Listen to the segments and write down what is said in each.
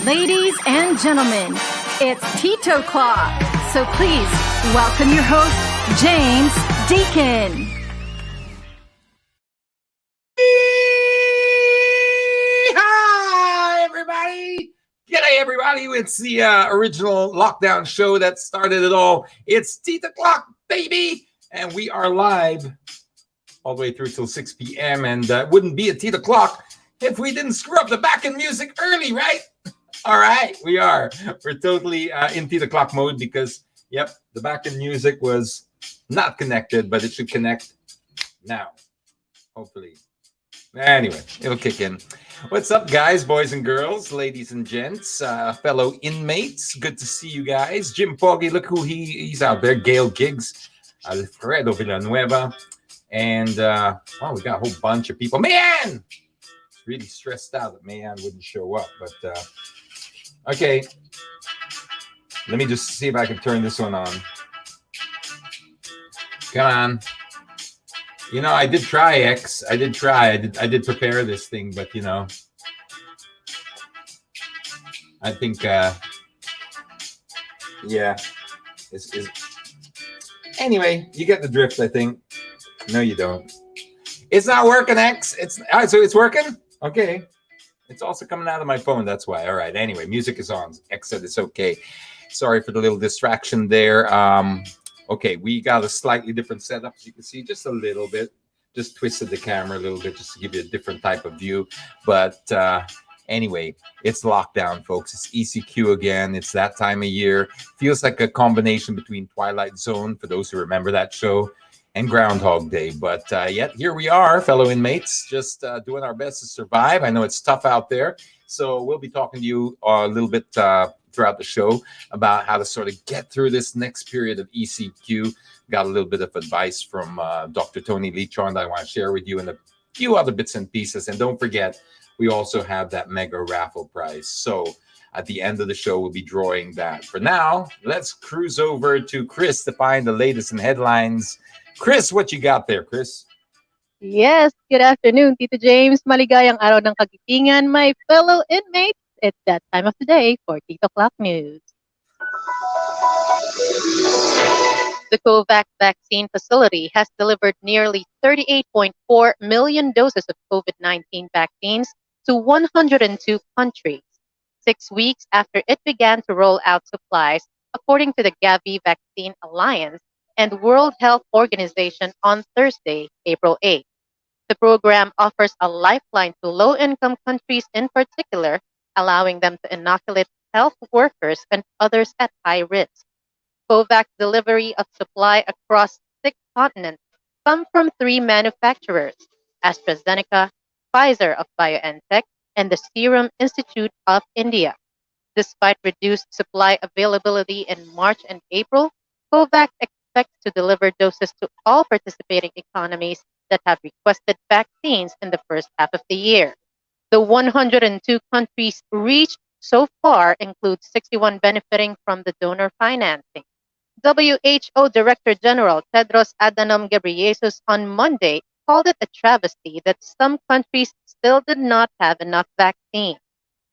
Ladies and gentlemen, it's Tito'clock. So please welcome your host, James Deacon. Hi, everybody. G'day, everybody. It's the original lockdown show that started it all. It's Tito'clock, baby. And we are live all the way through till 6 p.m. And it wouldn't be a Tito'clock if we didn't screw up the back-end music early, right? All right, we are. We're totally in Tito'clock mode because, yep, the back-end music was not connected, but it should connect now, hopefully. Anyway, it'll kick in. What's up, guys, boys and girls, ladies and gents, fellow inmates? Good to see you guys. Jim Poggy, look who he's out there. Gail Giggs, Alfredo Villanueva, and we got a whole bunch of people. Man! Really stressed out that Mayan wouldn't show up, but okay. Let me just see if I can turn this one on. Come on. You know, I did try X. I did prepare this thing, but you know, I think yeah. Is anyway, you get the drift, I think. No, you don't. It's not working, X. So it's working? Okay. It's also coming out of my phone. That's why. All right. Anyway, music is on. X said it's okay. Sorry for the little distraction there. Okay, we got a slightly different setup, as you can see, just a little bit. Just twisted the camera a little bit just to give you a different type of view. But anyway, it's lockdown, folks. It's ECQ again. It's that time of year. Feels like a combination between Twilight Zone, for those who remember that show, and Groundhog Day. But yet here we are, fellow inmates, just doing our best to survive. I know it's tough out there. So we'll be talking to you a little bit throughout the show about how to sort of get through this next period of ECQ. Got a little bit of advice from Dr. Tony Lichon that I want to share with you, and a few other bits and pieces. And don't forget, we also have that mega raffle prize. So at the end of the show, we'll be drawing that. For now, let's cruise over to Chris to find the latest in headlines. Chris, what you got there, Chris? Yes, good afternoon, Tito James. Maligayang araw ng kagitingan, my fellow inmates. It's that time of the day for Tito'clock News. The COVAX vaccine facility has delivered nearly 38.4 million doses of COVID-19 vaccines to 102 countries, 6 weeks after it began to roll out supplies, according to the Gavi Vaccine Alliance and World Health Organization on Thursday, April 8. The program offers a lifeline to low-income countries in particular, allowing them to inoculate health workers and others at high risk. COVAX delivery of supply across 6 continents come from 3 manufacturers: AstraZeneca, Pfizer of BioNTech, and the Serum Institute of India. Despite reduced supply availability in March and April, COVAX expects to deliver doses to all participating economies that have requested vaccines in the first half of the year. The 102 countries reached so far include 61 benefiting from the donor financing. WHO Director General Tedros Adhanom Ghebreyesus on Monday called it a travesty that some countries still did not have enough vaccine.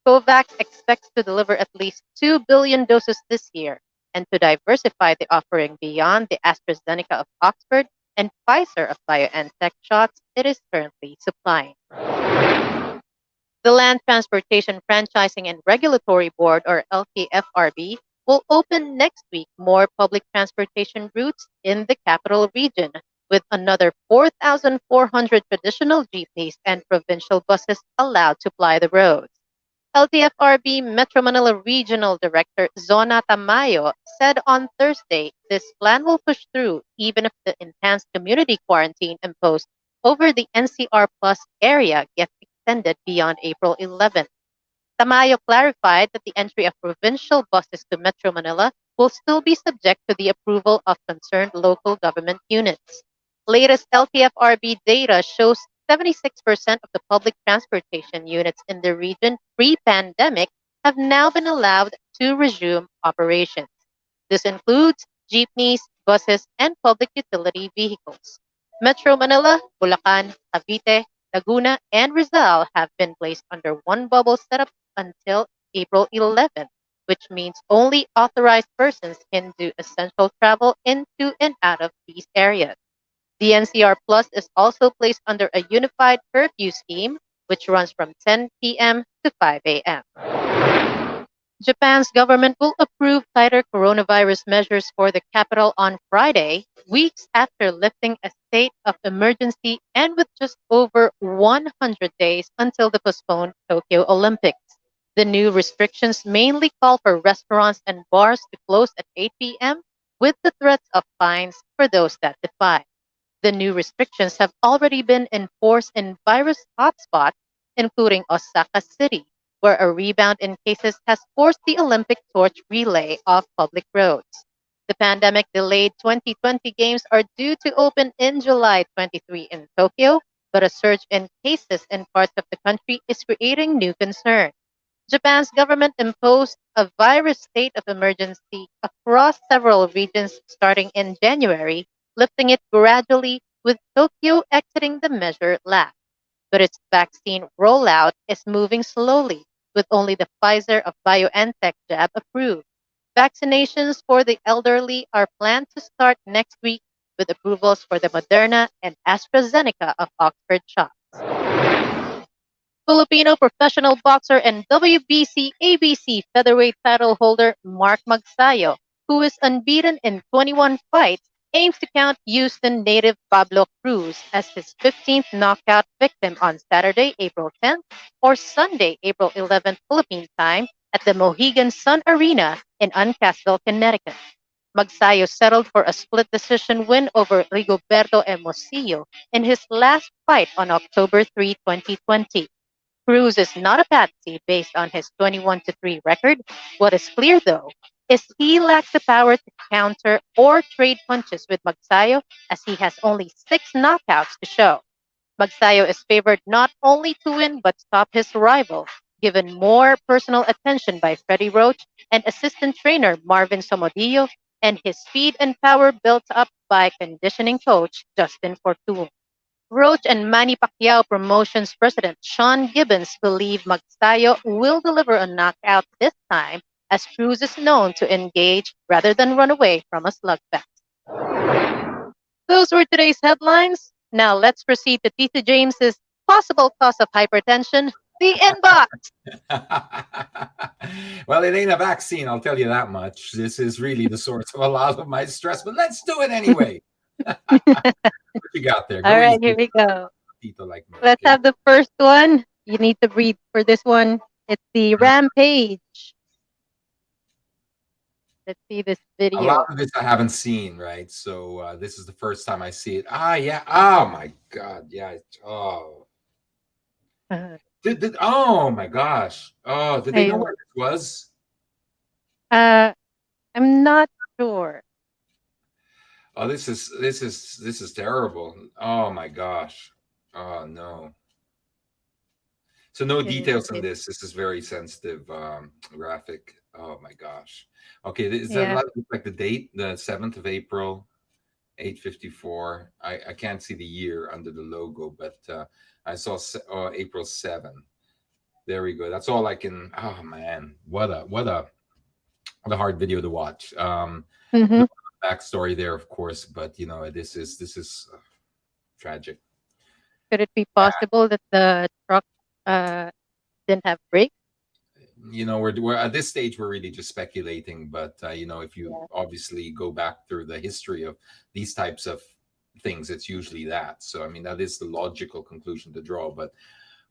COVAX expects to deliver at least 2 billion doses this year, and to diversify the offering beyond the AstraZeneca of Oxford and Pfizer of BioNTech shots it is currently supplying. The Land Transportation Franchising and Regulatory Board, or LTFRB, will open next week more public transportation routes in the capital region, with another 4,400 traditional jeepneys and provincial buses allowed to ply the roads. LTFRB Metro Manila Regional Director Zona Tamayo said on Thursday this plan will push through even if the enhanced community quarantine imposed over the NCR Plus area gets extended beyond April 11th. Tamayo clarified that the entry of provincial buses to Metro Manila will still be subject to the approval of concerned local government units. Latest LTFRB data shows 76% of the public transportation units in the region pre-pandemic have now been allowed to resume operations. This includes jeepneys, buses, and public utility vehicles. Metro Manila, Bulacan, Cavite, Laguna, and Rizal have been placed under one bubble setup until April 11th, which means only authorized persons can do essential travel into and out of these areas. The NCR Plus is also placed under a unified curfew scheme, which runs from 10 p.m. to 5 a.m. Japan's government will approve tighter coronavirus measures for the capital on Friday, weeks after lifting a state of emergency and with just over 100 days until the postponed Tokyo Olympics. The new restrictions mainly call for restaurants and bars to close at 8 p.m., with the threats of fines for those that defy. The new restrictions have already been enforced in virus hotspots, including Osaka City, where a rebound in cases has forced the Olympic torch relay off public roads. The pandemic delayed 2020 games are due to open in July 23 in Tokyo, but a surge in cases in parts of the country is creating new concern. Japan's government imposed a virus state of emergency across several regions starting in January, lifting it gradually, with Tokyo exiting the measure last. But its vaccine rollout is moving slowly, with only the Pfizer of BioNTech jab approved. Vaccinations for the elderly are planned to start next week, with approvals for the Moderna and AstraZeneca of Oxford shots. Filipino professional boxer and WBC ABC featherweight title holder Mark Magsayo, who is unbeaten in 21 fights, aims to count Houston native Pablo Cruz as his 15th knockout victim on Saturday, April 10th, or Sunday, April 11th Philippine time at the Mohegan Sun Arena in Uncasville, Connecticut. Magsayo settled for a split decision win over Rigoberto Hermosillo in his last fight on October 3, 2020. Cruz is not a patsy based on his 21-3 record. What is clear, though, is he lacks the power to counter or trade punches with Magsayo, as he has only 6 knockouts to show. Magsayo is favored not only to win but stop his rival, given more personal attention by Freddie Roach and assistant trainer Marvin Somodillo, and his speed and power built up by conditioning coach Justin Fortune. Roach and Manny Pacquiao Promotions president Sean Gibbons believe Magsayo will deliver a knockout this time, as Cruz is known to engage rather than run away from a slugfest. Those were today's headlines. Now let's proceed to Tito James's possible cause of hypertension, the inbox. Well, it ain't a vaccine, I'll tell you that much. This is really the source of a lot of my stress, but let's do it anyway. What you got there? All right, here we go. Tito like me, Let's okay? have the first one. You need to breathe for this one. It's the Rampage. Let's see this A video. lot of this I haven't seen, right? So this is the first time I see it. Yeah. Oh my God. Yeah. Oh. Uh, Oh my gosh. Oh, did they know Ayun. where this was? I'm not sure. Oh, this is terrible. Oh my gosh. Oh no. So no Here details on it is. this. This is very sensitive graphic. Oh my gosh. Okay, is that Yeah. like the date? The 7th of April, 8:54. I can't see the year under the logo, but I saw April 7. There we go. That's all I can. Oh man, what a hard video to watch. hmm Backstory there, of course, but you know this is tragic. Could it be possible that the truck uh, didn't have brakes? You know, we're at this stage we're really just speculating, but you know, if you Yeah. obviously go back through the history of these types of things, it's usually that. So I mean, that is the logical conclusion to draw, but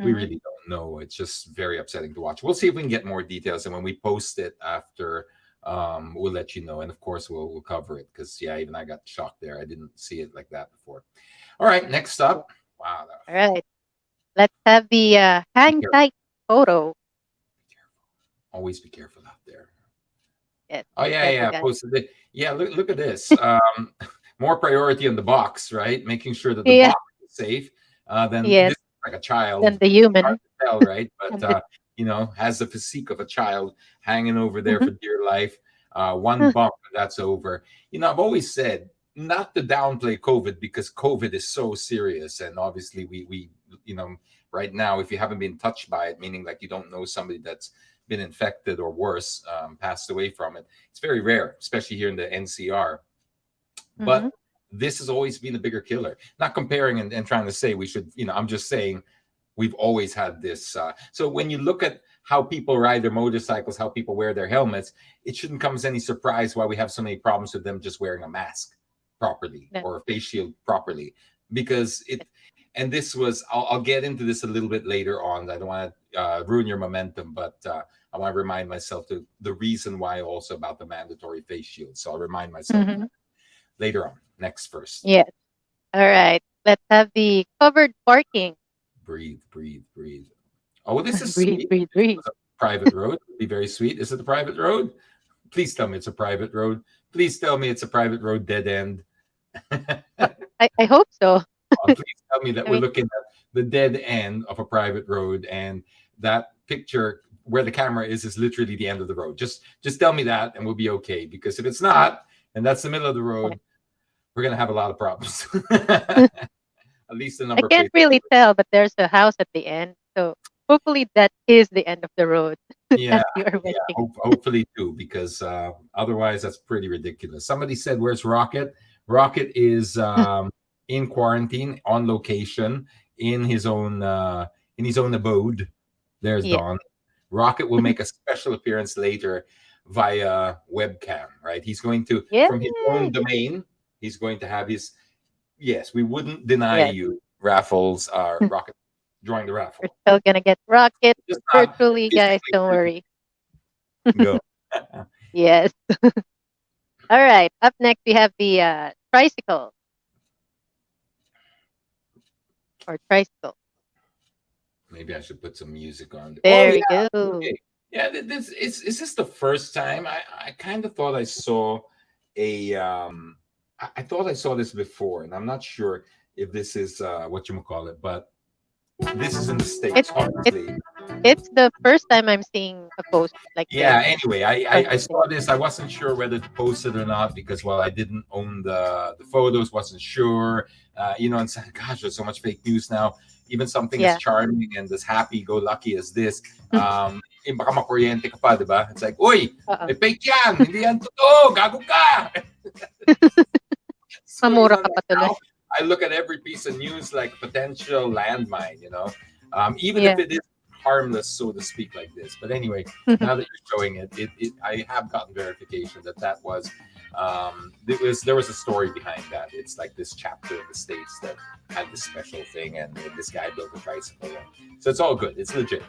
we hmm really don't know. It's just very upsetting to watch. We'll see if we can get more details, and when we post it after, we'll let you know, and of course we'll cover it, because yeah, even I got shocked there. I didn't see it like that before. All right, next up. Wow, All right. Let's have the be hang careful. tight photo. Always be careful out there. Yes, Oh be yeah, careful, yeah. guys. Posted it. Yeah, look at this. More priority on the box, right? Making sure that the Yeah. box is safe. Then this Yes. is like a child. Then the Hard human. to tell, right? But And the, you know, has the physique of a child hanging over there for dear life. One bump, and that's over. You know, I've always said not to downplay COVID, because COVID is so serious, and obviously we you know, right now, if you haven't been touched by it, meaning like you don't know somebody that's been infected or worse, passed away from it. It's very rare, especially here in the NCR. Mm-hmm. But this has always been a bigger killer. Not comparing and trying to say we should, I'm just saying we've always had this. So when you look at how people ride their motorcycles, how people wear their helmets, it shouldn't come as any surprise why we have so many problems with them just wearing a mask properly Yeah. or a face shield properly. Because and this was, I'll get into this a little bit later on. I don't want to ruin your momentum, but I want to remind myself the reason why also about the mandatory face shield. So I'll remind myself Mm-hmm. later on. Next first. Yes. All right. Let's have the covered parking. Breathe. Oh, this is Breathe, sweet. breathe, breathe. It's a private road. It'd be very sweet. Is it a private road? Please tell me it's a private road. Please tell me it's a private road dead end. I hope so. Please tell me that I we're mean- looking at the dead end of a private road, and that picture where the camera is literally the end of the road. Just tell me that, and we'll be okay. Because if it's not, and that's the middle of the road, we're gonna have a lot of problems. At least the I number. can't really tell, but there's a house at the end. So hopefully that is the end of the road. Yeah, As you are watching. hopefully too, because otherwise that's pretty ridiculous. Somebody said, "Where's Rocket?" Rocket is in quarantine, on location, in his own abode. There's Yeah. Dawn. Rocket will make a special appearance later via webcam. Right? He's going to from his own Yay! domain. He's going to have his. Yes, we wouldn't deny Yes. you raffles. Rocket drawing the raffle. We're still gonna get Rocket Just not virtually, guys. physically Don't worry. go. Yes. All right. Up next, we have the tricycle or tricycle. Maybe I should put some music on. There Oh we yeah, go. okay. Yeah. This is this the first time I kind of thought I saw a I thought I saw this before, and I'm not sure if this is what you call it, but this is in the States, obviously. It's the first time I'm seeing a post like Yeah. this. Anyway, I saw this. I wasn't sure whether to post it or not because I didn't own the photos. Wasn't sure. And said, gosh, there's so much fake news now. Even something Yeah. as charming and as happy-go-lucky as this, baka makuryente ka pa, diba? It's like, uy, Uh-oh. may fake yan, hindi yan totoo, gago ka. So, Mamura ka pa tuloy. now I look at every piece of news like potential landmine, even Yeah. if it is harmless, so to speak, like this. But anyway, now that you're showing it, I have gotten verification that was there was a story behind that. It's like this chapter in the States that had this special thing, and this guy built a tricycle. So it's all good. It's legit.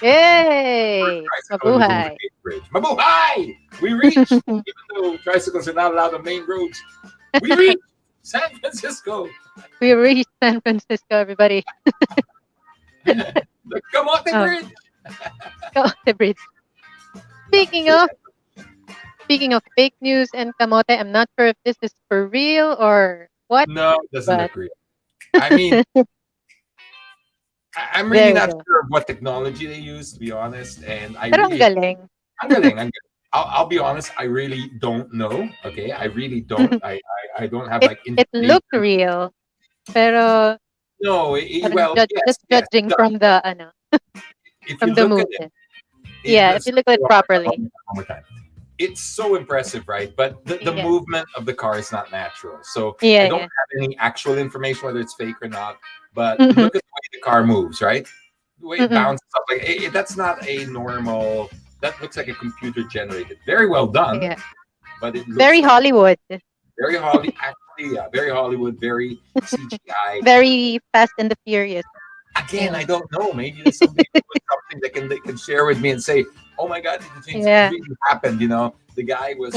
Yay! Tricycle is on the Mabuhay! main bridge. Mabuhay! We reached, even though tricycles are not allowed on main roads, we reached San Francisco. We reached San Francisco, everybody. The Camote Oh. Bridge. Go the bridge. Speaking of fake news and kamote, I'm not sure if this is for real or what. No, it doesn't But- look real. I mean, I'm really There we not go. sure of what technology they use, to be honest. And Pero ang galing. I'm galing. I'll be honest. I really don't know. Okay, I really don't. I don't have like. It looked real. Pero No, parang well, yes, just judging yes, from the if from you the look at it, movement. Yeah, if you look at it properly. One more time. It's so impressive, right? But the Yeah. movement of the car is not natural. So Yeah, I don't yeah. have any actual information whether it's fake or not. But Mhm. look at the way the car moves, right? The way it Mhm. bounces up, like that's not a normal. That looks like a computer generated. Very well done, Yeah. but it looks Very like Hollywood. very Hollywood. Actually, yeah, very Hollywood, very CGI. Very Fast and the Furious. Again, I don't know. Maybe there's something they can share with me and say, "Oh my God, the things Yeah. really happened." The guy was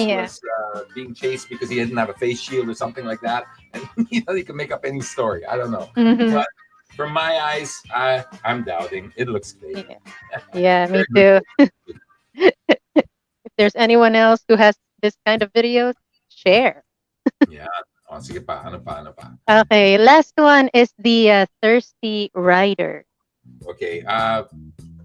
being chased because he didn't have a face shield or something like that, and he can make up any story. I don't know. Mhm. But from my eyes, I'm doubting. It looks fake. Yeah, me too. If there's anyone else who has this kind of videos, share. Yeah. Oh, sige pa. Ano pa? Okay, last one is the thirsty rider. Okay.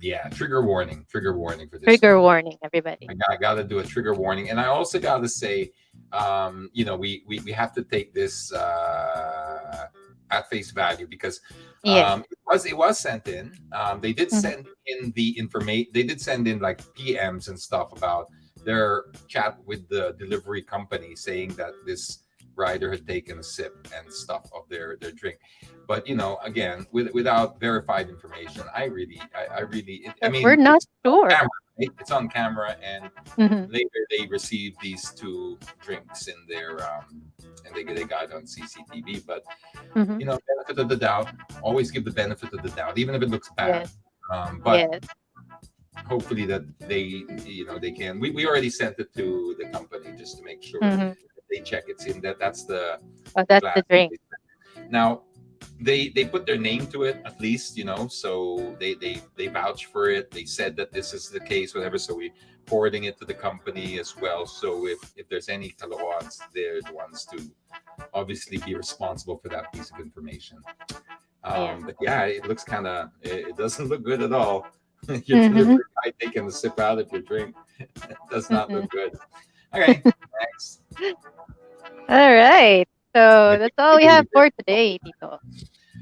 Yeah. Trigger warning for this. Trigger warning, everybody. I gotta do a trigger warning, and I also gotta say, we have to take this at face value because Yes. it was sent in. They did send in the information. They did send in like PMs and stuff about their chat with the delivery company saying that this rider had taken a sip and stuff of their drink. But again, without verified information, I mean, We're not it's on sure. camera, right? It's on camera, and Mhm. later they received these two drinks in their and they got it on CCTV. But Mhm. benefit of the doubt, always give the benefit of the doubt, even if it looks bad. Yes. But Yes. hopefully that they can. We already sent it to the company just to make sure Mhm. they check it's in that's the Oh, that's glass the drink. now. They put their name to it at least, so they vouch for it. They said that this is the case, whatever. So we forwarding it to the company as well. So if there's any kalawads, they're the ones to obviously be responsible for that piece of information. Yeah. But yeah, it looks it doesn't look good at all. Your Mhm. delivery guy taking a sip out of your drink. It does not look good. Okay, next. All right. So that's all we have All for today, Tito.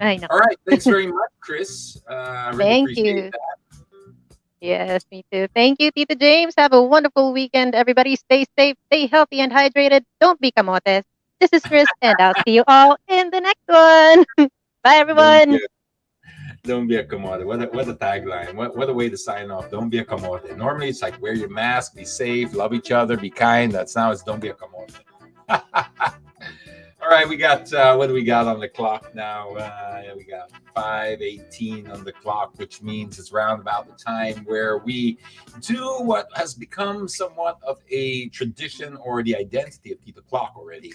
I know. right, thanks very much, Chris. I really Thank appreciate you. that. Yes, me too. Thank you, Tito James. Have a wonderful weekend. Everybody stay safe, stay healthy and hydrated. Don't be camotes. This is Chris, and I'll see you all in the next one. Bye, Don't be everyone. don't be a kamote. What a tagline. What a way to sign off. Don't be a kamote. Normally it's like wear your mask, be safe, love each other, be kind. That's now it's don't be a kamote. All right, we got what do we got on the clock now? We got 5:18 on the clock, which means it's round about the time where we do what has become somewhat of a tradition or the identity of Tito'clock already.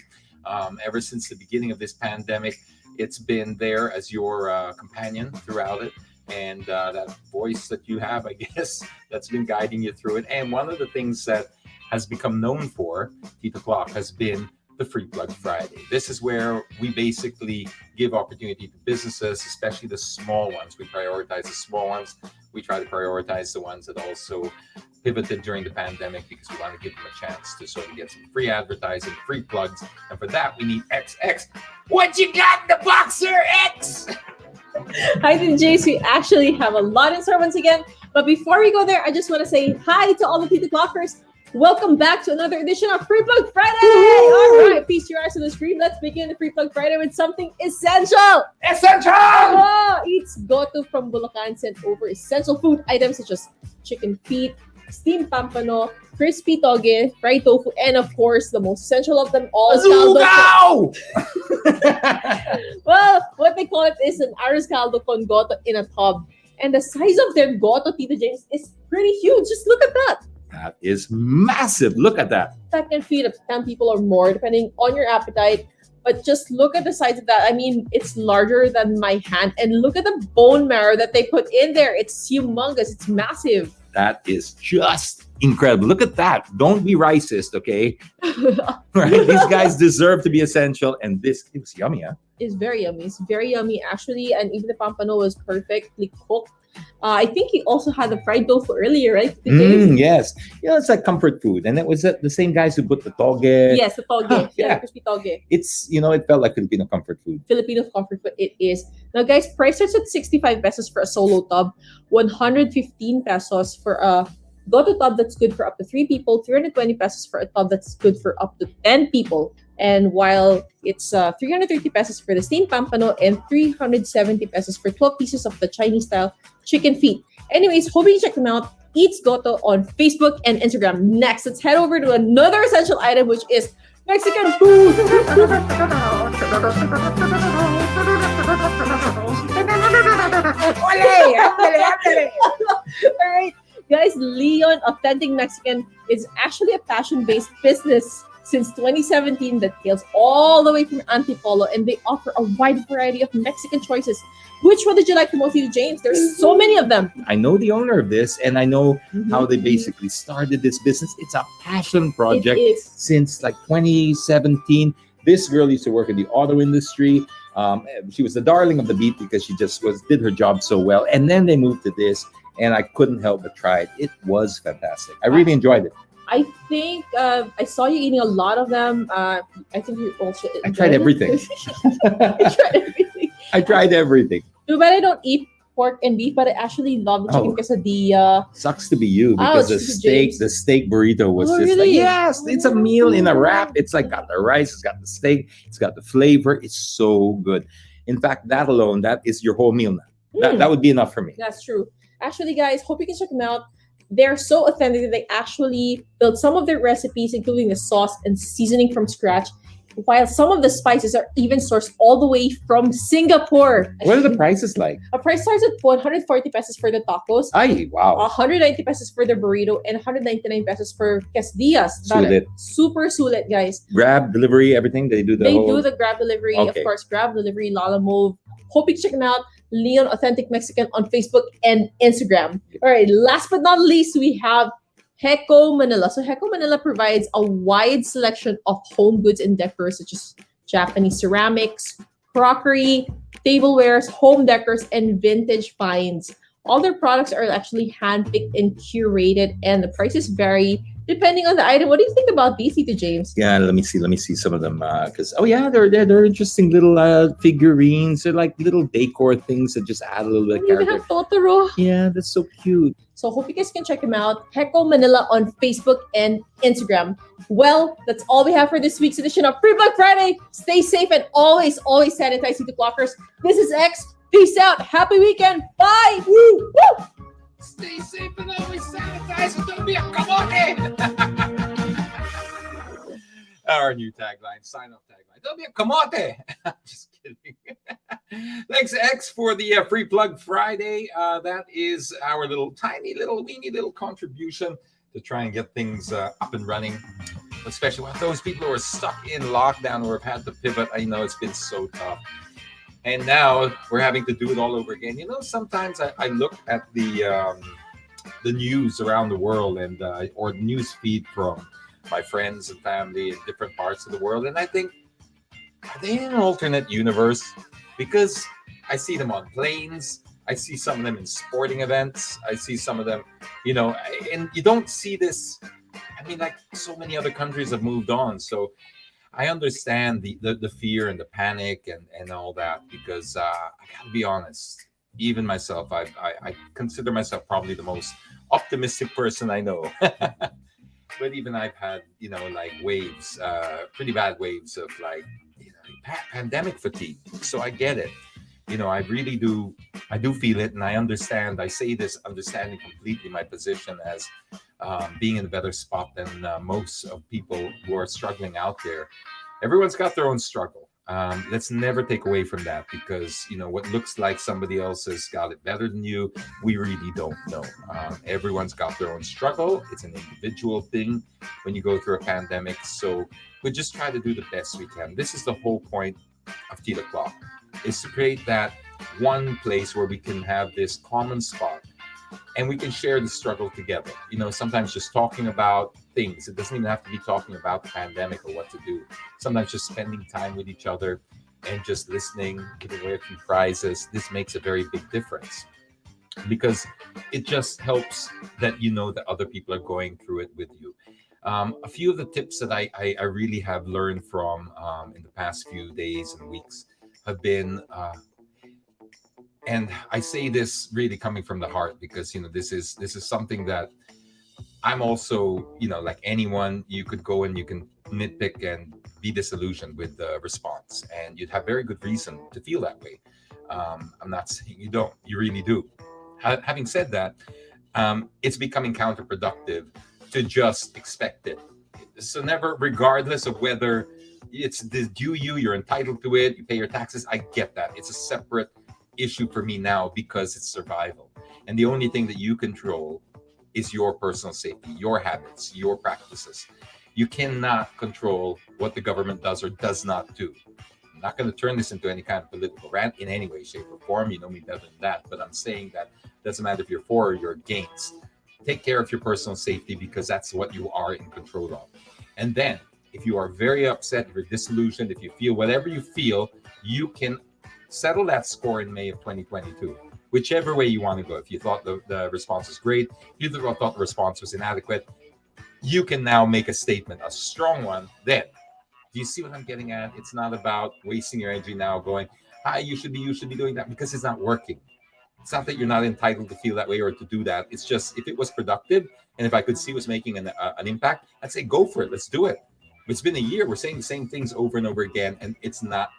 Ever since the beginning of this pandemic, it's been there as your companion throughout it. And that voice that you have, I guess, that's been guiding you through it. And one of the things that has become known for Tito'clock has been the Free Plug Friday. This is where we basically give opportunity to businesses, especially the small ones. We prioritize the small ones. We try to prioritize the ones that also pivoted during the pandemic because we want to give them a chance to sort of get some free advertising, free plugs. And for that, we need XX. What you got in the box, Sir X? Hi, DJs. We actually have a lot in store once again. But before we go there, I just want to say hi to all the Tito'clockers. Welcome back to another edition of Free Plug Friday. All right, peace your eyes on the screen. Let's begin the Free Plug Friday with something essential. Essential! Oh, it's Goto from Bulacan sent over essential food items such as chicken feet, steamed pampano, crispy toge, fried tofu, and of course, the most essential of them all, Lugaw! Well, what they call it is an arroz caldo con goto in a tub. And the size of their goto, Tito James, is pretty huge. Just look at that. That is massive. Look at that. That can feed up to 10 people or more, depending on your appetite. But just look at the size of that. I mean, it's larger than my hand. And look at the bone marrow that they put in there. It's humongous. It's massive. That is just incredible. Look at that. Don't be racist, okay? Right? These guys deserve to be essential. And this is yummy, huh? It's very yummy. It's very yummy, actually. And even the pampano was perfectly cooked. I think he also had the fried tofu earlier, right? Yes. It's like comfort food. And it was the same guys who put the toge. Yes, the toge. Yeah. The crispy toge. It's, it felt like Filipino comfort food. Filipino comfort food, it is. Now, guys, price starts at 65 pesos for a solo tub, 115 pesos for a Goto tub that's good for up to 3 people, 320 pesos for a tub that's good for up to 10 people. And while it's 330 pesos for the steamed pampano and 370 pesos for 12 pieces of the Chinese-style chicken feet. Anyways, hope you check them out. Eats Goto on Facebook and Instagram. Next, let's head over to another essential item, which is Mexican food. All right, guys, Leon Authentic Mexican is actually a passion-based business since 2017 that hails all the way from Antipolo, and they offer a wide variety of Mexican choices. Which one did you like the most, James? There's so many of them. I know the owner of this, and I know how they basically started this business. It's a passion project since like 2017. This girl used to work in the auto industry. She was the darling of the beat because she just did her job so well. And then they moved to this, and I couldn't help but try it. It was fantastic. I really enjoyed it. I think I saw you eating a lot of them. I think you also I tried everything. I tried everything. I tried everything. Too bad I don't eat pork and beef, but I actually love the chicken quesadilla. Sucks to be you because the steak burrito was just really? like, yes, it's a meal in a wrap. It's like got the rice, it's got the steak, it's got the flavor. It's so good. In fact, that alone, that is your whole meal now. That would be enough for me. That's true. Actually, guys, hope you can check them out. They're so authentic that they actually built some of their recipes, including the sauce and seasoning from scratch, while some of the spices are even sourced all the way from Singapore. What are the prices like? A price starts at 140 pesos for the tacos. Ay, wow. 190 pesos for the burrito and 199 pesos for quesadillas. Sulit. Super sulit, guys. Grab, delivery, everything? They do the grab delivery. Okay. Of course, grab delivery, Lala Move. Hope you check them out. Leon Authentic Mexican on Facebook and Instagram. All right, last but not least, we have Heko Manila. So Heko Manila provides a wide selection of home goods and decor, such as Japanese ceramics, crockery, tablewares, home decors, and vintage finds. All their products are actually handpicked and curated, and the prices vary depending on the item. What do you think about these, Tito James? Yeah, let me see some of them. Because they're interesting little figurines. They're like little decor things that just add a little bit of You even character. have Totoro. Yeah, that's so cute. So hope you guys can check them out. Heko Manila on Facebook and Instagram. Well, that's all we have for this week's edition of Free Black Friday. Stay safe and always sanitize Tito'clockers. This is X. Peace out. Happy weekend. Bye. Woo! Woo! Stay safe and always sanitize and don't be a kamote. Our new tagline, sign-off tagline. Don't be a kamote. Just kidding. Thanks, X, for the Free Plug Friday. That is our weeny little contribution to try and get things up and running. Especially with those people who are stuck in lockdown or have had to pivot. I know it's been so tough. And now we're having to do it all over again. You know, sometimes I look at the news around the world and or news feed from my friends and family in different parts of the world, and I think, are they in an alternate universe? Because I see them on planes, I see some of them in sporting events, I see some of them, and you don't see this. I mean, like so many other countries have moved on, so I understand the fear and the panic and all that, because I gotta be honest, even myself, I consider myself probably the most optimistic person I know. But even I've had, like waves, pretty bad waves of pandemic fatigue. So I get it. I really do. I do feel it, and I understand. I say this understanding completely my position as being in a better spot than most of people who are struggling out there. Everyone's got their own struggle. Let's never take away from that, because what looks like somebody else has got it better than you, we really don't know. Everyone's got their own struggle. It's an individual thing when you go through a pandemic. So we just try to do the best we can. This is the whole point of Tito'clock, is to create that one place where we can have this common spot and we can share the struggle together. Sometimes just talking about things. It doesn't even have to be talking about the pandemic or what to do. Sometimes just spending time with each other and just listening, giving away a few prizes. This makes a very big difference, because it just helps that that other people are going through it with you. A few of the tips that I really have learned from in the past few days and weeks have been, and I say this really coming from the heart, because this is something that I'm also, like anyone, you could go and you can nitpick and be disillusioned with the response, and you'd have very good reason to feel that way. I'm not saying you don't, you really do. Having said that, it's becoming counterproductive to just expect it. So never, regardless of whether it's due you're entitled to it, you pay your taxes. I get that. It's a separate issue for me now, because it's survival. And the only thing that you control is your personal safety, your habits, your practices. You cannot control what the government does or does not do. I'm not going to turn this into any kind of political rant in any way, shape, or form. You know me better than that. But I'm saying that it doesn't matter if you're for or you're against. Take care of your personal safety, because that's what you are in control of. And then, if you are very upset, if you're disillusioned, if you feel whatever you feel, you can settle that score in May of 2022. Whichever way you want to go. If you thought the response was great, if you thought the response was inadequate, you can now make a statement, a strong one. Then, do you see what I'm getting at? It's not about wasting your energy now going, Hi, you should be doing that, because it's not working. It's not that you're not entitled to feel that way or to do that. It's just, if it was productive and if I could see it was making an impact, I'd say go for it. Let's do it. It's been a year. We're saying the same things over and over again, and it's not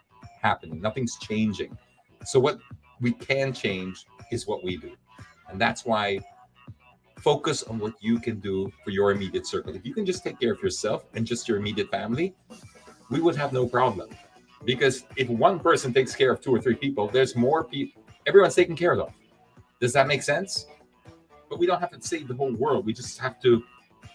happening. Nothing's changing. So what we can change is what we do. And that's why focus on what you can do for your immediate circle. If you can just take care of yourself and just your immediate family, we would have no problem. Because if one person takes care of 2 or 3 people, there's more people. Everyone's taken care of. Does that make sense? But we don't have to save the whole world. We just have to.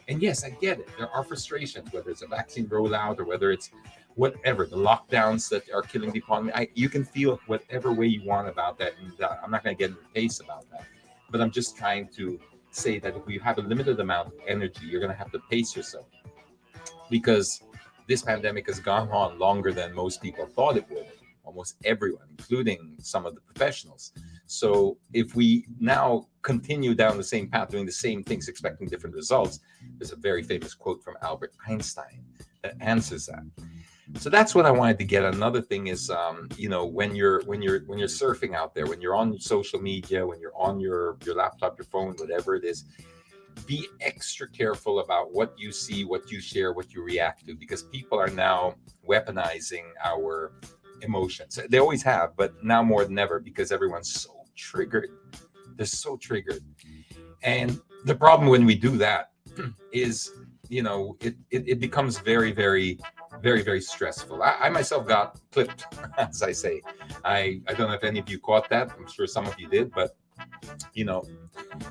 And yes, I get it. There are frustrations, whether it's a vaccine rollout or whether it's whatever, the lockdowns that are killing the economy. You can feel whatever way you want about that. And I'm not going to get into pace about that. But I'm just trying to say that if you have a limited amount of energy, you're going to have to pace yourself. Because this pandemic has gone on longer than most people thought it would. Almost everyone, including some of the professionals. So if we now continue down the same path, doing the same things, expecting different results, there's a very famous quote from Albert Einstein that answers that. So that's what I wanted to get. Another thing is, when you're surfing out there, when you're on social media, when you're on your laptop, your phone, whatever it is, be extra careful about what you see, what you share, what you react to, because people are now weaponizing our emotions. They always have, but now more than ever, because everyone's so triggered. They're so triggered. And the problem when we do that is, it becomes very, very, very, very stressful. I myself got clipped, as I say. I don't know if any of you caught that. I'm sure some of you did, but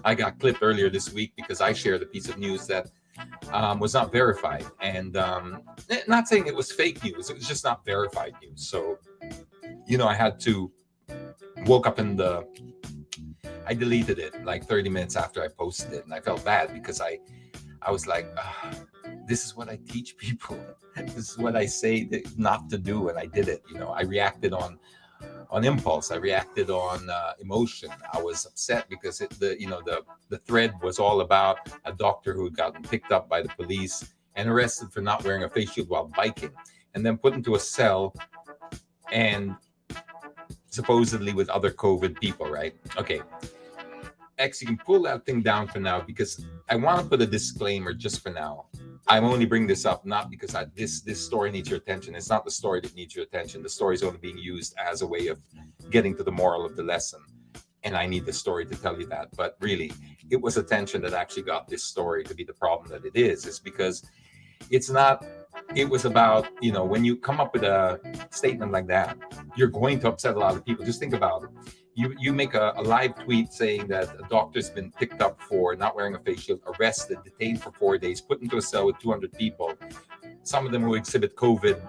I got clipped earlier this week because I shared a piece of news that was not verified. And not saying it was fake news, it was just not verified news. So, I had to woke up I deleted it like 30 minutes after I posted it. And I felt bad because I was like, this is what I teach people. This is what I say not to do. And I did it. I reacted on impulse. I reacted on emotion. I was upset because the thread was all about a doctor who had gotten picked up by the police and arrested for not wearing a face shield while biking, and then put into a cell and supposedly with other COVID people, right? Okay. X, you can pull that thing down for now, because I want to put a disclaimer just for now. I'm only bringing this up not because this story needs your attention. It's not the story that needs your attention. The story is only being used as a way of getting to the moral of the lesson. And I need the story to tell you that. But really, it was attention that actually got this story to be the problem that it is. It's because it was about, when you come up with a statement like that, you're going to upset a lot of people. Just think about it. You make a live tweet saying that a doctor's been picked up for not wearing a face shield, arrested, detained for 4 days, put into a cell with 200 people, some of them who exhibit COVID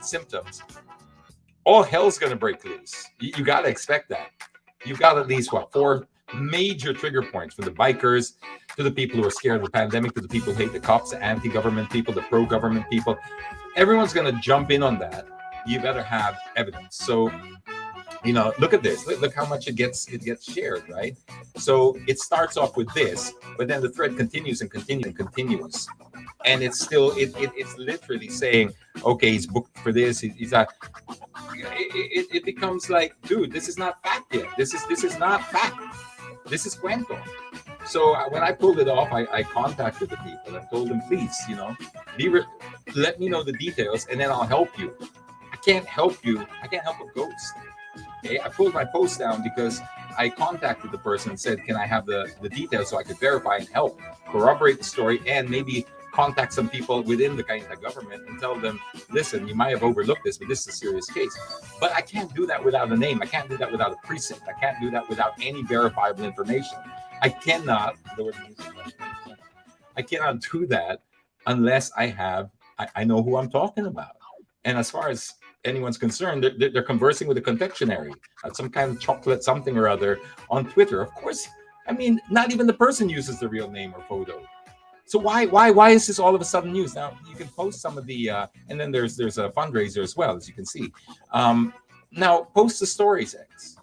symptoms. All hell's going to break loose. You got to expect that. You've got at least, 4 major trigger points, from the bikers to the people who are scared of the pandemic, to the people who hate the cops, the anti-government people, the pro-government people. Everyone's going to jump in on that. You better have evidence. So, look at this. Look how much it gets shared, right? So it starts off with this, but then the thread continues and continues and continues. And it's still, it's literally saying, okay, he's booked for this. He's not. It becomes like, dude, this is not fact yet. This is not fact. This is cuento. So when I pulled it off, I contacted the people and told them, please, let me know the details, and then I'll help you. I can't help a ghost. Okay, I pulled my post down because I contacted the person and said, can I have the details so I could verify and help corroborate the story, and maybe contact some people within the Kainta government and tell them, listen, you might have overlooked this, but this is a serious case. But I can't do that without a name. I can't do that without a precinct. I can't do that without any verifiable information. I cannot do that unless I know who I'm talking about. And as far as anyone's concerned, they're conversing with a confectionery, some kind of chocolate something or other on Twitter. Of course, not even the person uses the real name or photo. So why is this all of a sudden news? Now you can post some of the and then there's a fundraiser as well, as you can see. Now post the stories, X,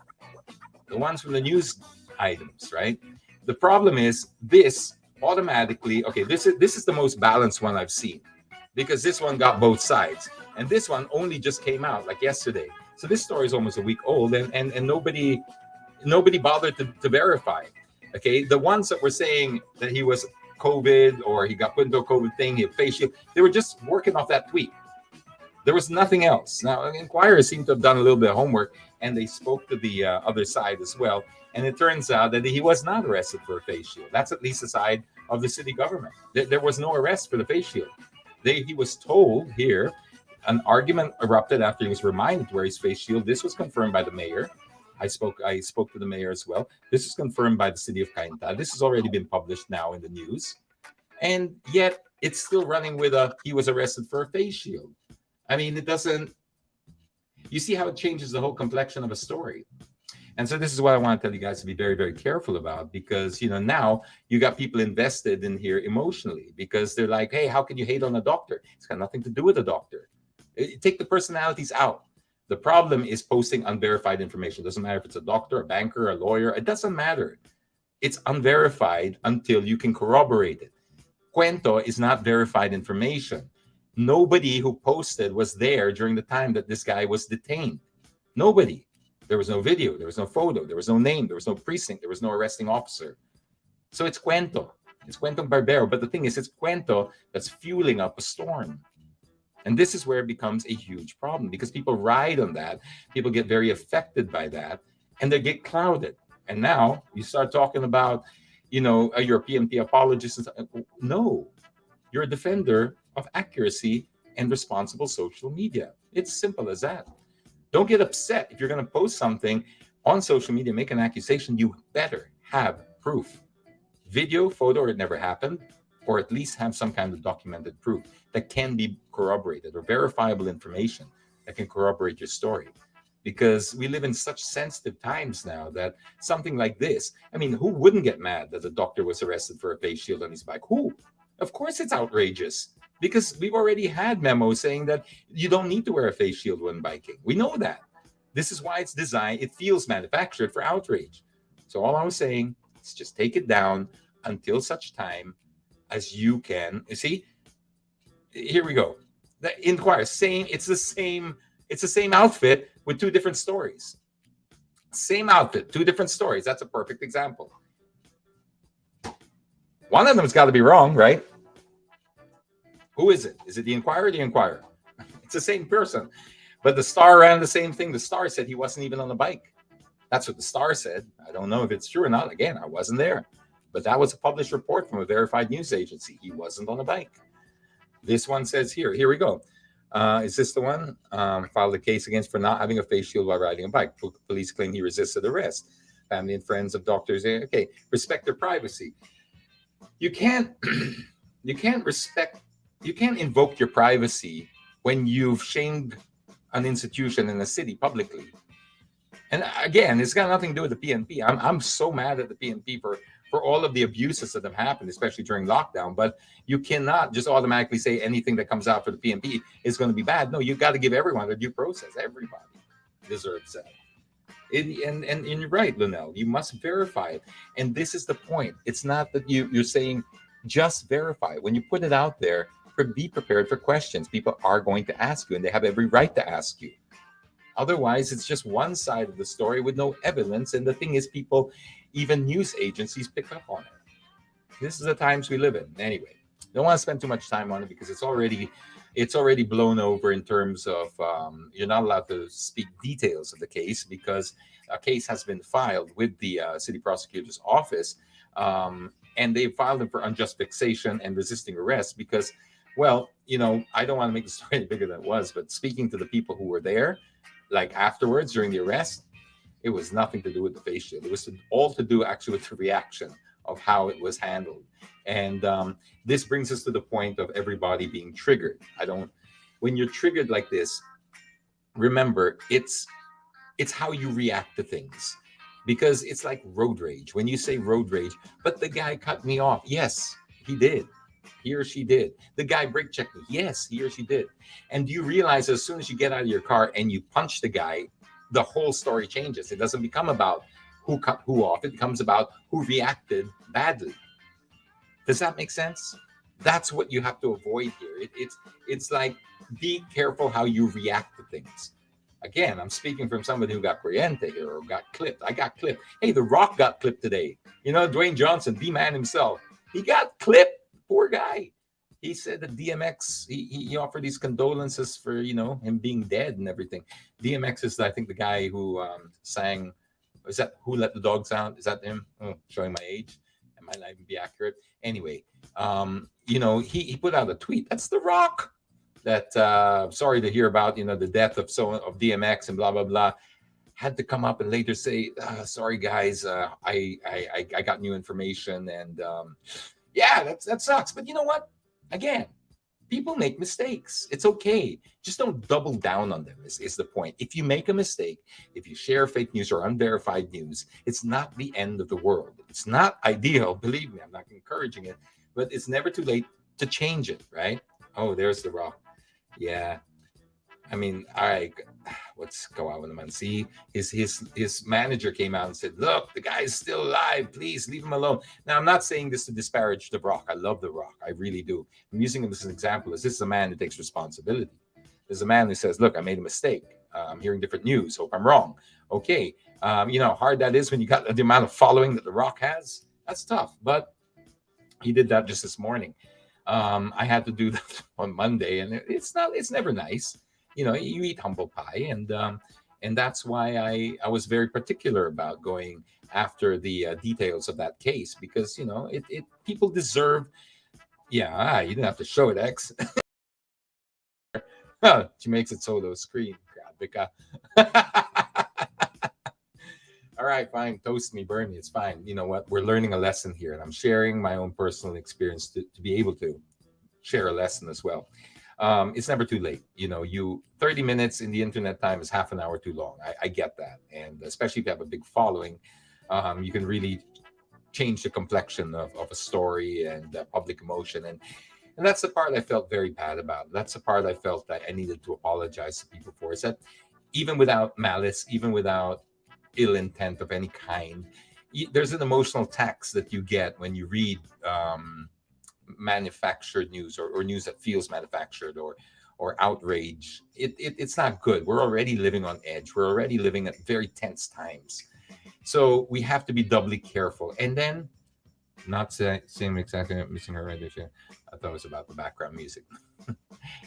the ones from the news items, right? The problem is this automatically. Okay, this is the most balanced one I've seen, because this one got both sides, and this one only just came out like yesterday. So this story is almost a week old, and nobody bothered to verify. Okay, the ones that were saying that he was COVID or he got put into a COVID thing, he had face shield, they were just working off that tweet. There was nothing else. Now, inquirers seem to have done a little bit of homework, and they spoke to the other side as well. And it turns out that he was not arrested for a face shield. That's at least the side of the city government. There was no arrest for the face shield. He was told here, an argument erupted after he was reminded to wear his face shield. This was confirmed by the mayor. I spoke to the mayor as well. This is confirmed by the city of Cainta. This has already been published now in the news. And yet it's still running with he was arrested for a face shield. I mean, it doesn't, you see how it changes the whole complexion of a story. And so this is what I want to tell you guys to be very, very careful about, because, now you got people invested in here emotionally because they're like, hey, how can you hate on a doctor? It's got nothing to do with a doctor. Take the personalities out. The problem is posting unverified information. It doesn't matter if it's a doctor, a banker, a lawyer. It doesn't matter. It's unverified until you can corroborate it. Cuento is not verified information. Nobody who posted was there during the time that this guy was detained. Nobody. There was no video. There was no photo. There was no name. There was no precinct. There was no arresting officer. So it's cuento. It's cuento barbero. But the thing is, it's cuento that's fueling up a storm. And this is where it becomes a huge problem because people ride on that. People get very affected by that and they get clouded. And now you start talking about, you're a PMT apologist. No, you're a defender of accuracy and responsible social media. It's simple as that. Don't get upset if you're going to post something on social media, make an accusation. You better have proof. Video, photo, or it never happened, or at least have some kind of documented proof that can be corroborated or verifiable information that can corroborate your story. Because we live in such sensitive times now that something like this, I mean, who wouldn't get mad that the doctor was arrested for a face shield on his bike? Who? Of course it's outrageous because we've already had memos saying that you don't need to wear a face shield when biking. We know that. This is why it's designed, it feels manufactured for outrage. So all I was saying is just take it down until such time as you can. You see, here we go. The Inquirer, it's the same outfit with two different stories. Same outfit, two different stories. That's a perfect example. One of them's got to be wrong, right? Who is it? Is it the Inquirer or the Inquirer? It's the same person. But the Star ran the same thing. The Star said he wasn't even on the bike. That's what the Star said. I don't know if it's true or not. Again, I wasn't there. But that was a published report from a verified news agency. He wasn't on a bike. This one says here we go. Is this the one? Filed a case against for not having a face shield while riding a bike. Police claim he resisted arrest. Family and friends of doctors, okay, respect their privacy. You can't invoke your privacy when you've shamed an institution in a city publicly. And again, it's got nothing to do with the PNP. I'm so mad at the PNP for all of the abuses that have happened, especially during lockdown. But you cannot just automatically say anything that comes out for the PNP is going to be bad. No, you've got to give everyone a due process. Everybody deserves that. And you're right, Lunel. You must verify it. And this is the point. It's not that you're saying just verify it. When you put it out there, be prepared for questions. People are going to ask you, and they have every right to ask you. Otherwise, it's just one side of the story with no evidence. And the thing is, people, even news agencies, pick up on it. This is the times we live in. Anyway, don't want to spend too much time on it because it's already blown over in terms of you're not allowed to speak details of the case because a case has been filed with the city prosecutor's office, and they filed it for unjust fixation and resisting arrest because, well, I don't want to make the story any bigger than it was, but speaking to the people who were there, like afterwards during the arrest, it was nothing to do with the face shield. It was all to do actually with the reaction of how it was handled. And this brings us to the point of everybody being triggered. When you're triggered like this, remember, it's how you react to things. Because it's like road rage. When you say road rage, but the guy cut me off. Yes, he did. He or she did. The guy brake checked me. Yes, he or she did. And do you realize as soon as you get out of your car and you punch the guy, the whole story changes. It doesn't become about who cut who off. It becomes about who reacted badly. Does that make sense? That's what you have to avoid here. It's like, be careful how you react to things. Again, I'm speaking from somebody who got corriente here or got clipped. I got clipped. Hey, The Rock got clipped today. Dwayne Johnson, D-Man himself, he got clipped. Poor guy. He said that DMX, he offered these condolences for, him being dead and everything. DMX is, I think, the guy who sang, is that Who Let the Dogs Out? Is that him? Oh, showing my age. It might not even be accurate. Anyway, he put out a tweet. That's The Rock. That sorry to hear about the death of DMX and blah blah blah. Had to come up and later say sorry guys, I got new information and yeah, that sucks. But you know what? Again, people make mistakes. It's okay. Just don't double down on them. Is the point. If you make a mistake, if you share fake news or unverified news, it's not the end of the world. It's not ideal. Believe me, I'm not encouraging it, but it's never too late to change it. Right? Oh, there's The Rock. Yeah, I mean, all right, let's go out with him and see. His manager came out and said, "Look, the guy's still alive. Please leave him alone." Now, I'm not saying this to disparage The Rock. I love The Rock. I really do. I'm using him as an example. As this is a man who takes responsibility. There's a man who says, "Look, I made a mistake. I'm hearing different news. Hope I'm wrong." Okay, you know how hard that is when you got the amount of following that The Rock has. That's tough, but he did that just this morning. I had to do that on Monday, and it's never nice. You eat humble pie, and that's why I was very particular about going after the details of that case because it people deserve. Yeah, you didn't have to show it, X. She makes it solo screen. God, all right, fine. Toast me, burn me. It's fine. You know what? We're learning a lesson here, and I'm sharing my own personal experience to be able to share a lesson as well. It's never too late. 30 minutes in the internet time is half an hour too long. I get that. And especially if you have a big following, you can really change the complexion of a story and public emotion. And that's the part I felt very bad about. That's the part I felt that I needed to apologize to people for. Is that even without malice, even without ill intent of any kind, there's an emotional tax that you get when you read manufactured news or news that feels manufactured or outrage. It's not good. We're already living on edge. We're already living at very tense times. So we have to be doubly careful. And then not saying exactly missing her right there. I thought it was about the background music.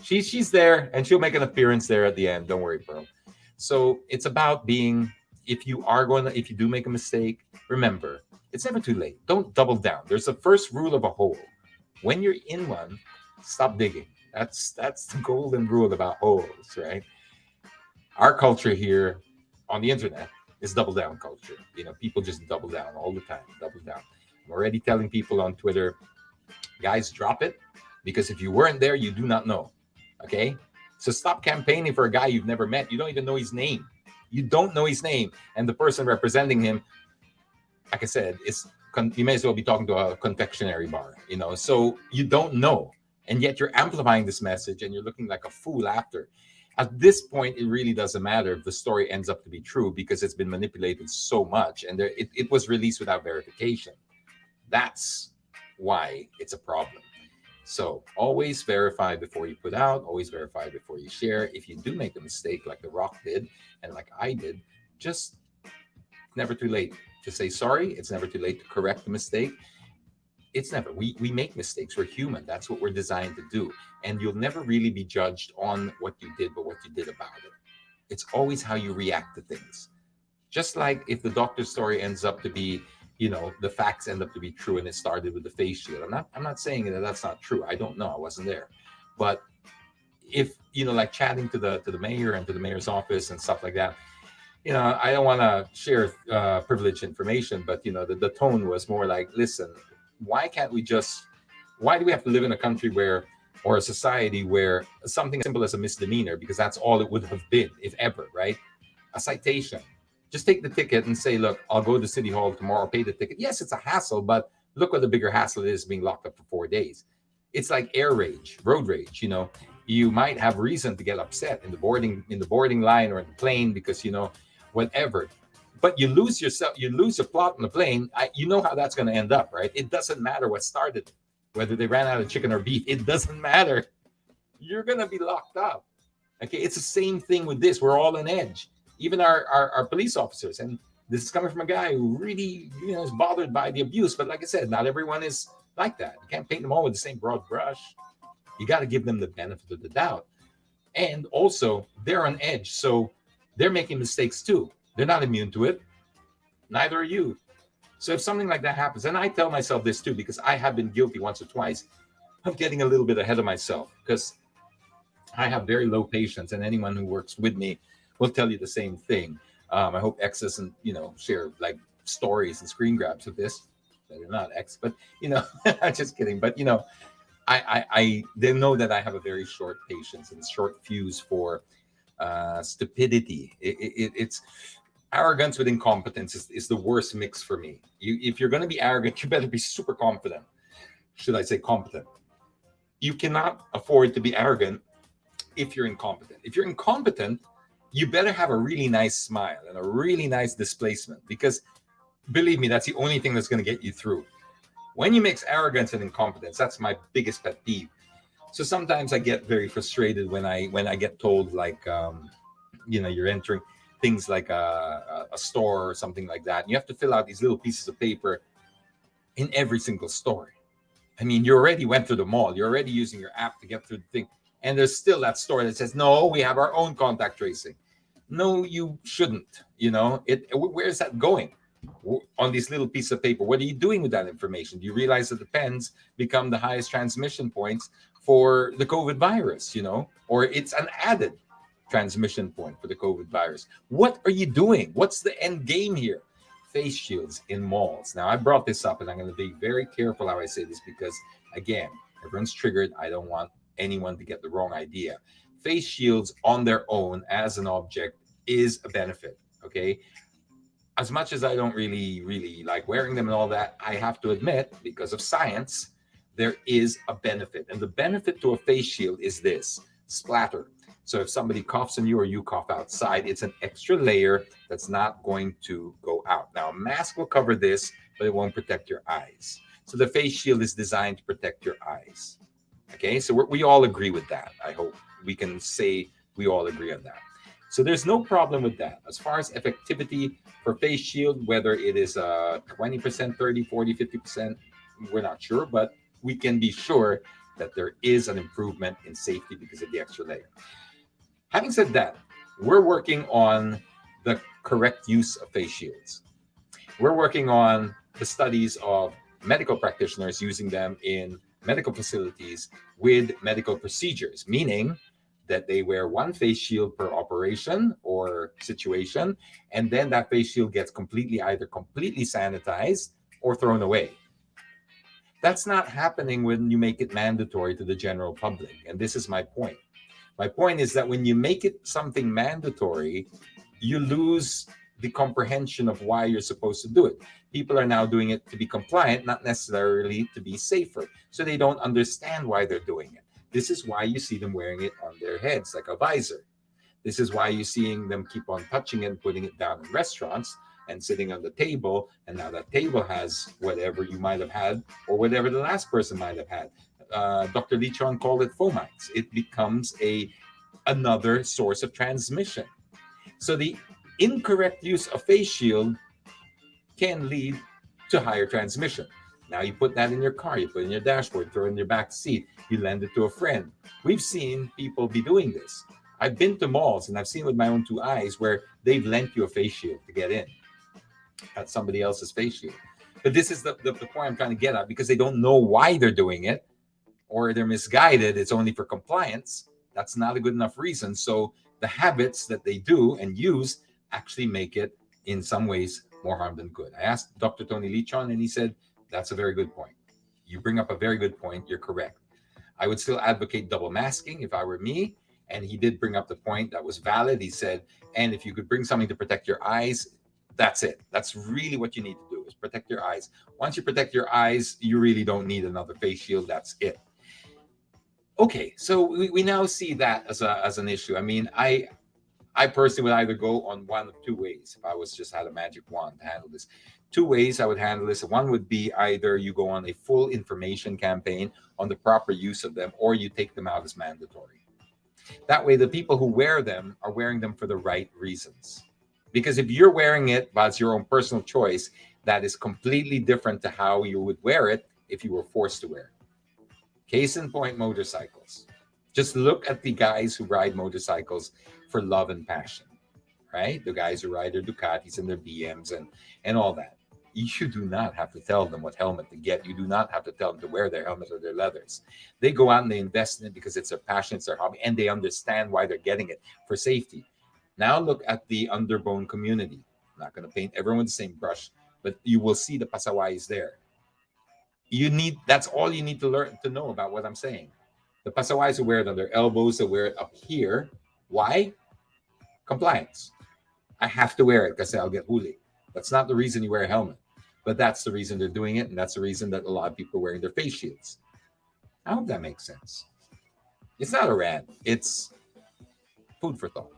she's there and she'll make an appearance there at the end. Don't worry, Pearl. So it's about being, if you do make a mistake, remember, it's never too late. Don't double down. There's a first rule of a hole. When you're in one, stop digging. That's the golden rule about holes, right? Our culture here on the internet is double down culture. People just double down all the time, double down. I'm already telling people on Twitter, guys, drop it, because if you weren't there, you do not know. Okay? So stop campaigning for a guy you've never met. You don't even know his name. You don't know his name. And the person representing him, like I said, you may as well be talking to a confectionery bar, so you don't know. And yet you're amplifying this message and you're looking like a fool after. At this point, it really doesn't matter if the story ends up to be true because it's been manipulated so much and it was released without verification. That's why it's a problem. So always verify before you put out, always verify before you share. If you do make a mistake like The Rock did and like I did, just never too late to say sorry. It's never too late to correct the mistake. It's never. We make mistakes. We're human. That's what we're designed to do. And you'll never really be judged on what you did, but what you did about it. It's always how you react to things. Just like if the doctor's story ends up to be, the facts end up to be true and it started with the face shield. I'm not saying that that's not true. I don't know. I wasn't there. But if, like chatting to the mayor and to the mayor's office and stuff like that, I don't want to share privileged information, but, the tone was more like, listen, why do we have to live in a country or a society where something as simple as a misdemeanor, because that's all it would have been, if ever, right? A citation. Just take the ticket and say, look, I'll go to City Hall tomorrow, pay the ticket. Yes, it's a hassle, but look what the bigger hassle is, being locked up for 4 days. It's like road rage, You might have reason to get upset in the boarding line or in the plane because, whatever. But you lose your plot on the plane. You know how that's going to end up, right? It doesn't matter what started, whether they ran out of chicken or beef. It doesn't matter. You're going to be locked up. Okay, it's the same thing with this. We're all on edge. Even our police officers. And this is coming from a guy who really, is bothered by the abuse. But like I said, not everyone is like that. You can't paint them all with the same broad brush. You got to give them the benefit of the doubt. And also, they're on edge. So they're making mistakes too. They're not immune to it. Neither are you. So if something like that happens, and I tell myself this too, because I have been guilty once or twice of getting a little bit ahead of myself, because I have very low patience, and anyone who works with me will tell you the same thing. I hope X doesn't, share like stories and screen grabs of this. They're not X, but I'm just kidding. But I they know that I have a very short patience and short fuse for stupidity. It's arrogance with incompetence is the worst mix for me. If you're going to be arrogant, you better be super confident. Should I say competent? You cannot afford to be arrogant if you're incompetent. If you're incompetent, you better have a really nice smile and a really nice displacement, because believe me, that's the only thing that's going to get you through. When you mix arrogance and incompetence, that's my biggest pet peeve. So sometimes I get very frustrated when I get told, like, you're entering things like a store or something like that. And you have to fill out these little pieces of paper in every single store. I mean, you already went through the mall. You're already using your app to get through the thing. And there's still that store that says, no, we have our own contact tracing. No, you shouldn't. Where's that going? On these little piece of paper, what are you doing with that information? Do you realize that the pens become the highest transmission points for the COVID virus, or it's an added transmission point for the COVID virus? What are you doing? What's the end game here? Face shields in malls. Now, I brought this up, and I'm going to be very careful how I say this, because again, everyone's triggered. I don't want anyone to get the wrong idea. Face shields on their own as an object is a benefit. Okay. As much as I don't really like wearing them and all that, I have to admit, because of science, there is a benefit. And the benefit to a face shield is this: splatter. So if somebody coughs on you or you cough outside, it's an extra layer that's not going to go out. Now, a mask will cover this, but it won't protect your eyes. So the face shield is designed to protect your eyes. Okay, so we all agree with that. I hope we can say we all agree on that. So there's no problem with that. As far as effectivity for face shield, whether it is 20%, 30, 40, 50%, we're not sure, but we can be sure that there is an improvement in safety because of the extra layer. Having said that, we're working on the correct use of face shields. We're working on the studies of medical practitioners using them in medical facilities with medical procedures, meaning that they wear one face shield per operation or situation, and then that face shield gets either completely sanitized or thrown away. That's not happening when you make it mandatory to the general public. And this is my point. My point is that when you make it something mandatory, you lose the comprehension of why you're supposed to do it. People are now doing it to be compliant, not necessarily to be safer. So they don't understand why they're doing it. This is why you see them wearing it on their heads like a visor. This is why you're seeing them keep on touching it and putting it down in restaurants and sitting on the table. And now that table has whatever you might have had or whatever the last person might have had. Dr. Lichon called it fomites. It becomes another source of transmission. So the incorrect use of face shield can lead to higher transmission. Now you put that in your car, you put it in your dashboard, throw it in your back seat, you lend it to a friend. We've seen people be doing this. I've been to malls and I've seen with my own two eyes where they've lent you a face shield to get in. That's somebody else's face shield. But this is the point I'm trying to get at, because they don't know why they're doing it, or they're misguided. It's only for compliance. That's not a good enough reason. So the habits that they do and use actually make it, in some ways, more harm than good. I asked Dr. Tony Lichon, and he said, that's a very good point. You bring up a very good point. You're correct. I would still advocate double masking if I were me. And he did bring up the point that was valid. He said, and if you could bring something to protect your eyes, that's it. That's really what you need to do, is protect your eyes. Once you protect your eyes, you really don't need another face shield. That's it. Okay, so we now see that as an issue. I mean, I personally would either go on one of two ways. If I was just had a magic wand to handle this, two ways I would handle this. One would be either you go on a full information campaign on the proper use of them, or you take them out as mandatory. That way, the people who wear them are wearing them for the right reasons. Because if you're wearing it as your own personal choice, that is completely different to how you would wear it if you were forced to wear it. Case in point, motorcycles. Just look at the guys who ride motorcycles for love and passion, right? The guys who ride their Ducatis and their BMs and all that. You do not have to tell them what helmet to get. You do not have to tell them to wear their helmets or their leathers. They go out and they invest in it because it's their passion, it's their hobby, and they understand why they're getting it for safety. Now look at the underbone community. I'm not going to paint everyone with the same brush, but you will see the pasawais there. That's all you need to learn to know about what I'm saying. The pasawais who wear it on their elbows, they wear it up here. Why? Compliance. I have to wear it because I'll get huli. That's not the reason you wear a helmet, but that's the reason they're doing it, and that's the reason that a lot of people are wearing their face shields. I hope that makes sense. It's not a rant. It's food for thought.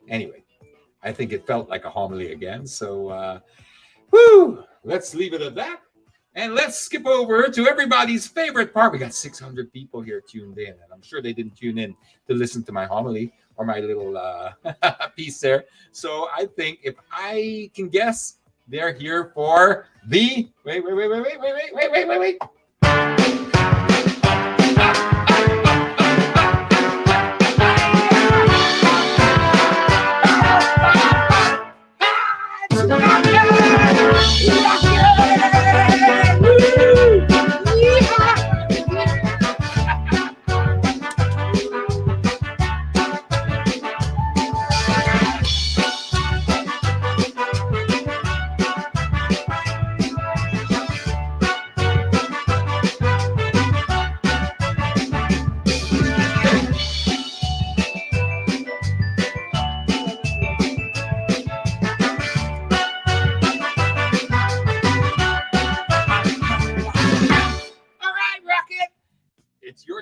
Anyway, I think it felt like a homily again. So, let's leave it at that. And let's skip over to everybody's favorite part. We got 600 people here tuned in, and I'm sure they didn't tune in to listen to my homily or my little piece there. So I think if I can guess, they're here for the wait.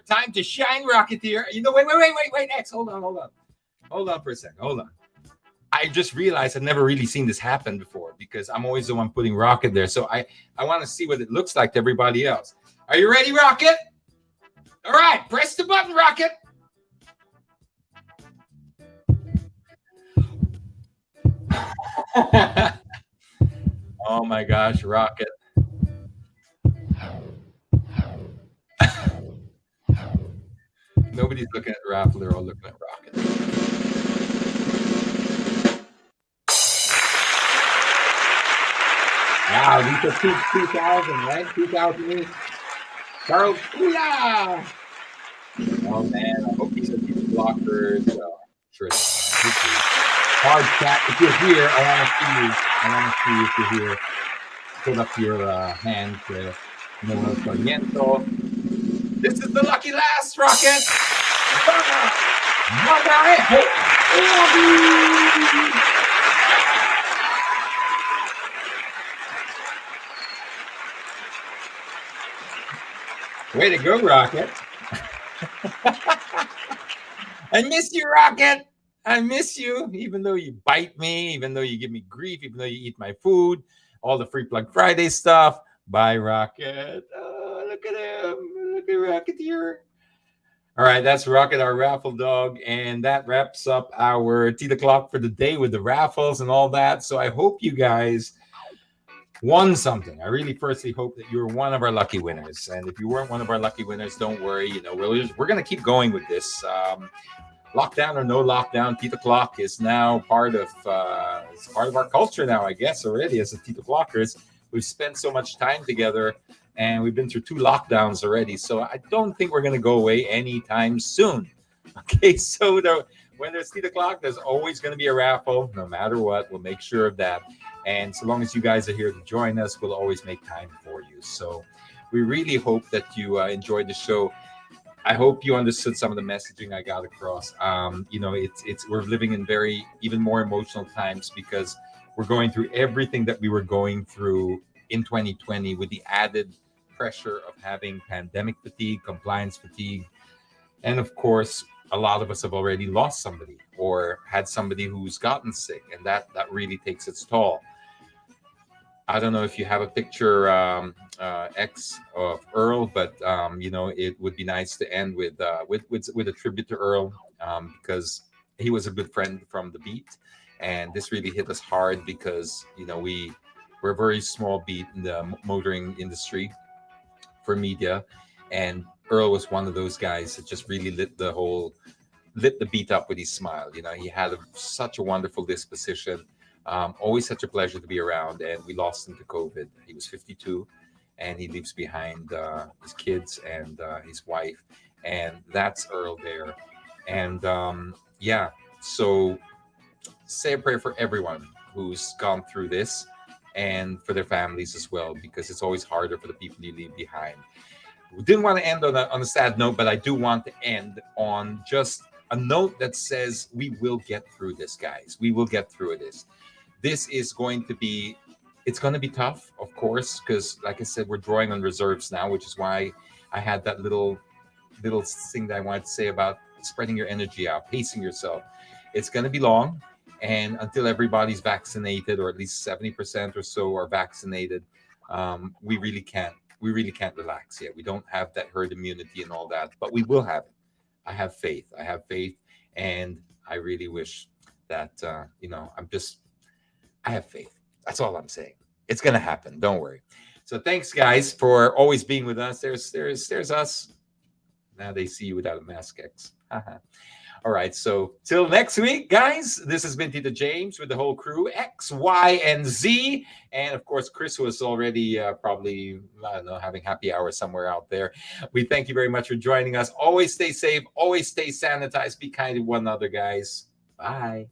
Time to shine, Rocketeer. You know, wait, X, hold on for a second. Hold on. I just realized I've never really seen this happen before because I'm always the one putting Rocket there. So I want to see what it looks like to everybody else. Are you ready, Rocket? All right, press the button, Rocket. Oh my gosh, Rocket. Nobody's looking at Raffle, they're all looking at Rocket. Wow, these are 2000, right? 2008. Charles Kuya! Oh man, I hope these are these blockers. Sure. Hard chat. If you're here, I want to see you if you're here. Put up your hand to This is the lucky last, Rocket. Way to go, Rocket. I miss you, Rocket. I miss you, even though you bite me, even though you give me grief, even though you eat my food, all the Free Plug Friday stuff. Bye, Rocket. Oh, look at him. Look at Rocketeer. All right, that's Rocket, our raffle dog. And that wraps up our Tito'clock for the day with the raffles and all that. So I hope you guys won something. I really firstly hope that you're one of our lucky winners. And if you weren't one of our lucky winners, don't worry. You know, we're going to keep going with this. Lockdown or no lockdown, Tito'clock is now part of our culture now, I guess, already as a Tito'clockers. We've spent so much time together and we've been through 2 lockdowns already. So I don't think we're going to go away anytime soon. Okay, so when there's Tito'clock, there's always going to be a raffle, no matter what. We'll make sure of that. And so long as you guys are here to join us, we'll always make time for you. So we really hope that you enjoyed the show. I hope you understood some of the messaging I got across. You know, we're living in even more emotional times because we're going through everything that we were going through in 2020 with the added pressure of having pandemic fatigue, compliance fatigue, and of course, a lot of us have already lost somebody or had somebody who's gotten sick, and that really takes its toll. I don't know if you have a picture, X of Earl, but it would be nice to end with a tribute to Earl, because he was a good friend from the beat, and this really hit us hard because we're a very small beat in the motoring industry for media, and Earl was one of those guys that just really lit the beat up with his smile. He had such a wonderful disposition. Always such a pleasure to be around, and we lost him to COVID. He was 52, and he leaves behind his kids and his wife, and that's Earl there. And so say a prayer for everyone who's gone through this, and for their families as well, because it's always harder for the people you leave behind. We didn't want to end on a sad note, but I do want to end on just a note that says we will get through this, guys. We will get through this. This is going to be, it's going to be tough, of course, because like I said, we're drawing on reserves now, which is why I had that little thing that I wanted to say about spreading your energy out, pacing yourself. It's going to be long, and until everybody's vaccinated, or at least 70% or so are vaccinated, we really can't relax yet. We don't have that herd immunity and all that, but we will have it. I have faith, and I really wish that I have faith. That's all I'm saying. It's gonna happen. Don't worry. So thanks, guys, for always being with us. There's us. Now they see you without a mask, X. All right. So till next week, guys. This has been Tito James with the whole crew, X, Y, and Z, and of course, Chris was already probably, I don't know, having happy hour somewhere out there. We thank you very much for joining us. Always stay safe. Always stay sanitized. Be kind to one another, guys. Bye.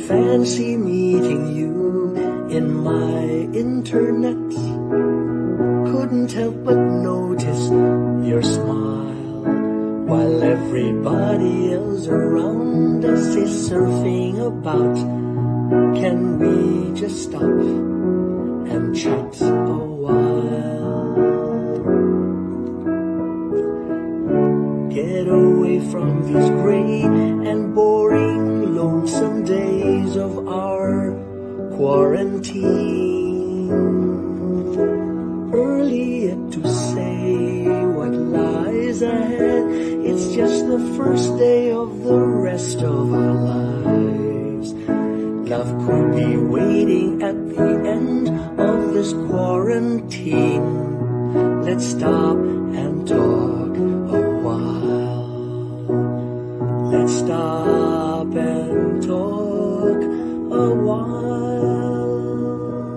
Fancy meeting you in my internet. Couldn't help but notice your smile, while everybody else around us is surfing about. Can we just stop and chat a while? Get away from these gray and boring, lonesome days of our quarantine. Early yet to say what lies ahead. It's just the first day of the rest of our lives. Love could be waiting at the end of this quarantine. Let's stop and talk a while. Let's stop